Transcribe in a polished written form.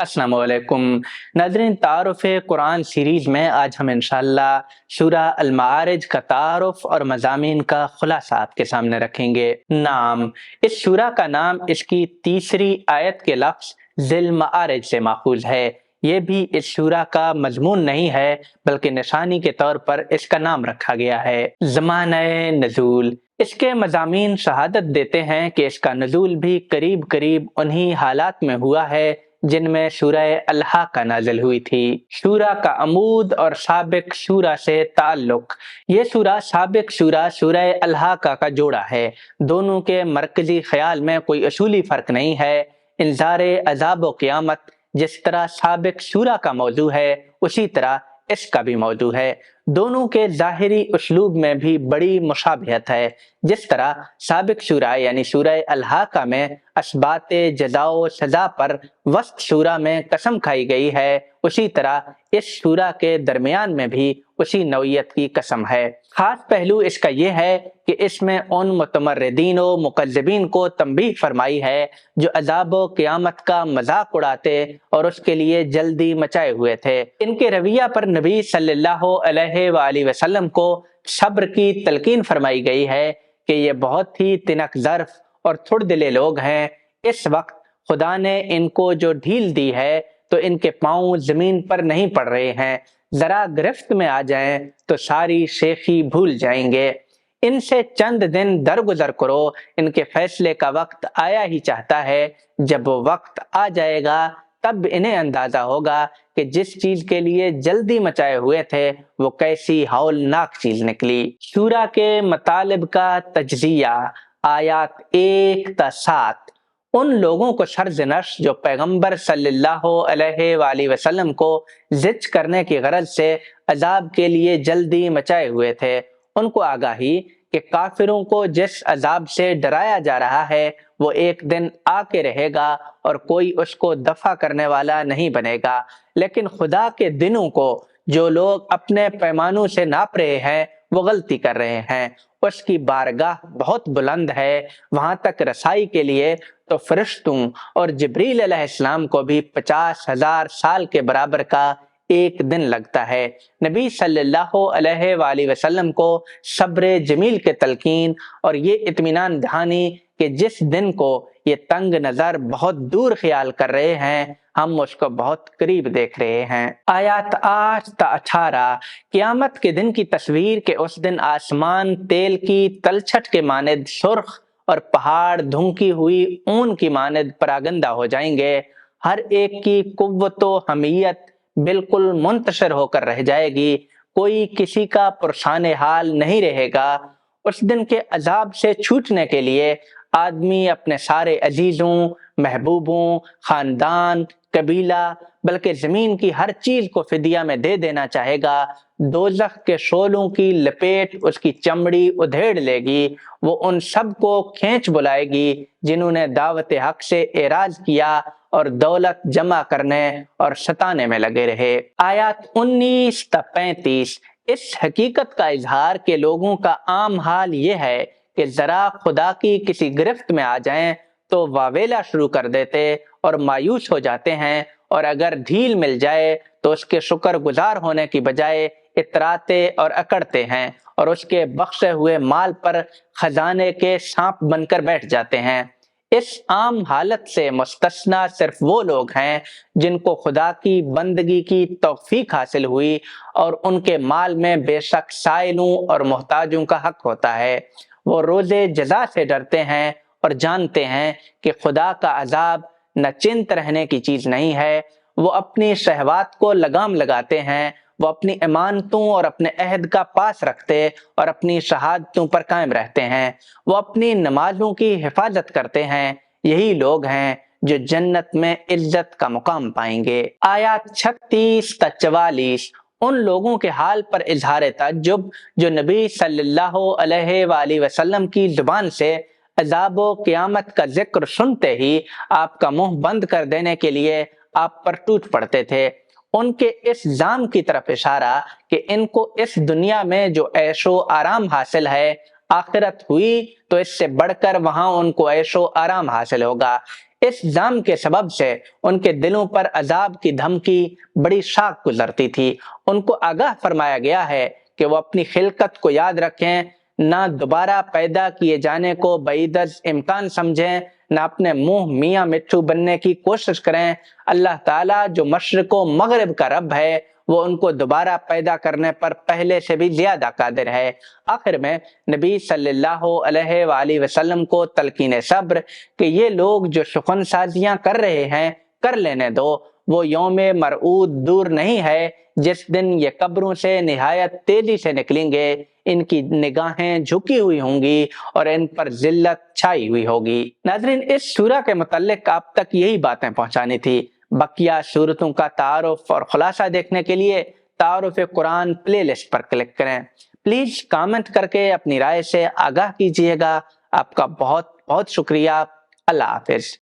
अस्सलाम वालेकुम नाज़रीन, तारुफ़ कुरान सीरीज़ में आज हम इंशाअल्लाह सूरा अल-माआरिज का तारुफ़ और मज़ामीन का खुलासा आपके सामने रखेंगे। नाम, इस सूरा का नाम इसकी तीसरी आयत के लफ्ज़ ज़िल माआरिज से माखूज़ है। ये भी इस सूरा का मज़मून नहीं है बल्कि निशानी के तौर पर इसका नाम रखा गया है। ज़माने नज़ूल, इसके मज़ामीन शहादत देते हैं कि इसका नज़ूल भी करीब करीब उन्हीं हालात में हुआ है जिनमें सूरह अल-हाक़ा नाज़िल हुई थी। सूरा का अमूद और साबिक सूरा से ताल्लुक, ये सूरा साबिक सूरा सूरह अल-हाक़ा का जोड़ा है। दोनों के मरकजी ख्याल में कोई असूली फ़र्क नहीं है। इंज़ारे अज़ाब व क़यामत जिस तरह साबिक सूरा का मौजू है उसी तरह इसका भी मौजू है। दोनों के ज़ाहिरी उसलूब में भी बड़ी मुशाबहत है। जिस तरह साबिक सूरा यानी सूरह अल-हाक़ा में असबाते जज़ाओ सज़ा पर वस्त सूरा में कसम खाई गई है, उसी तरह इस सूरा के दरमियान में भी उसी नौइयत की कसम है। खास पहलू इसका यह है कि इसमें उन मुतमर्रिदीन व मुकज़्ज़िबीन को तंबीह फरमाई है जो अज़ाब व क़यामत का मजाक उड़ाते और उसके लिए जल्दी मचाए हुए थे। इनके रवैया पर नबी सल्लल्लाहु अलैहि वसल्लम को सब्र की तलकीन फरमाई गई है कि ये बहुत ही तिनक ज़र्फ और थुड़दिले लोग हैं। इस वक्त खुदा ने इनको जो ढील दी है तो इनके पाँव जमीन पर नहीं पड़ रहे हैं। जरा गिरफ्त में आ जाएं तो सारी शेखी भूल जाएंगे। इनसे चंद दिन दरगुजर करो, इनके फैसले का वक्त आया ही चाहता है। जब वो वक्त आ जाएगा तब इन्हें अंदाजा होगा कि जिस चीज के लिए जल्दी मचाए हुए थे वो कैसी हौलनाक चीज निकली। सूरा के मतालिब का तज्जिया, आयात 1 ta 7 उन लोगों को सरजनश जो पैगंबर सल्लल्लाहु अलैहि वसल्लम को जिच करने की गरज से अजाब के लिए जल्दी मचाए हुए थे। उनको आगाही कि काफिरों को जिस अजाब से डराया जा रहा है वो एक दिन आके रहेगा और कोई उसको दफा करने वाला नहीं बनेगा। लेकिन खुदा के दिनों को जो लोग अपने पैमानों से नाप रहे हैं वो गलती कर रहे हैं। उसकी बारगाह बहुत बुलंद है, वहां तक रसाई के लिए तो फरिश्तों और जिब्रील अलैहिस्सलाम को भी 50,000 साल के बराबर का एक दिन लगता है। नबी सल्लल्लाहु अलैहि वसल्लम को सब्र जमील के तलकीन और ये इत्मीनान दहानी कि जिस दिन को ये तंग नजर बहुत दूर ख्याल कर रहे हैं हम उसको बहुत करीब देख रहे हैं। आयत 8 ta 18 क़यामत के दिन की तस्वीर के उस दिन आसमान तेल की तलछट के मानद सुर्ख और पहाड़ धुंकी हुई ऊन की मानद परागंदा हो जाएंगे। हर एक की कुव्वत व हमीयत बिल्कुल मुंतशर होकर रह जाएगी, कोई किसी का पुरसाने हाल नहीं रहेगा। उस दिन के अजाब से छूटने के लिए आदमी अपने सारे अजीजों, महबूबों, खानदान, कबीला बल्कि जमीन की हर चीज को फिदिया में दे देना चाहेगा। दोजख के शोलों की लपेट उसकी चमड़ी उधेड़ लेगी। वो उन सब को खींच बुलाएगी जिन्होंने दावत हक से एराज किया और दौलत जमा करने और सताने में लगे रहे। आयत 19 ta 35 इस हकीकत का इजहार के लोगों का आम हाल ये है कि जरा खुदा की किसी गिरफ्त में आ जाएं तो वावेला शुरू कर देते और मायूस हो जाते हैं, और अगर ढील मिल जाए तो उसके शुक्रगुजार होने की बजाय इतराते और अकड़ते हैं और उसके बख्शे हुए माल पर खजाने के सांप बनकर बैठ जाते हैं। इस आम हालत से मुस्तस्ना सिर्फ वो लोग हैं जिनको खुदा की बंदगी की तौफीक हासिल हुई और उनके माल में बेशक साइलों और मोहताजों का हक होता है। वो रोजे जजा से डरते हैं और जानते हैं कि खुदा का अजाब न चिंत रहने की चीज नहीं है। वो अपनी शहवात को लगाम लगाते हैं, वो अपनी इमानतों और अपने अहद का पास रखते और अपनी शहादतों पर कायम रहते हैं। वो अपनी नमाजों की हिफाजत करते हैं। यही लोग हैं जो जन्नत में इज्जत का मुकाम पाएंगे। आयत 36 ta 44 उन लोगों के हाल पर इजहार ताज्जुब जो नबी सल्लल्लाहु अलैहि वसल्लम की जुबान से अजाब व क़यामत का जिक्र सुनते ही आपका मुंह बंद कर देने के लिए आप पर टूट पड़ते थे। उनके इस जाम की तरफ इशारा कि इनको इस दुनिया में जो ऐशो आराम हासिल है, आखिरत हुई तो इससे बढ़कर वहां उनको ऐशो आराम हासिल होगा। اس ظلم کے سبب سے ان کے دلوں پر عذاب کی دھمکی بڑی شاق گزرتی تھی۔ ان کو آگاہ فرمایا گیا ہے کہ وہ اپنی خلقت کو یاد رکھیں، نہ دوبارہ پیدا کیے جانے کو بعید از امکان سمجھیں، نہ اپنے منہ میاں مٹھو بننے کی کوشش کریں۔ اللہ تعالیٰ جو مشرق و مغرب کا رب ہے، وہ ان کو دوبارہ پیدا کرنے پر پہلے سے بھی زیادہ قادر ہے۔ آخر میں نبی صلی اللہ علیہ وآلہ وسلم کو تلقین صبر کہ یہ لوگ جو شخن سازیاں کر رہے ہیں کر لینے دو، وہ یوم مرعود دور نہیں ہے جس دن یہ قبروں سے نہایت تیزی سے نکلیں گے، ان کی نگاہیں جھکی ہوئی ہوں گی اور ان پر ذلت چھائی ہوئی ہوگی۔ ناظرین، اس سورہ کے متعلق آپ تک یہی باتیں پہنچانی تھی۔ بقیہ سورتوں کا تعارف اور خلاصہ دیکھنے کے لیے تعارف قرآن پلے لسٹ پر کلک کریں۔ پلیز کامنٹ کر کے اپنی رائے سے آگاہ کیجیے گا۔ آپ کا بہت بہت شکریہ۔ اللہ حافظ۔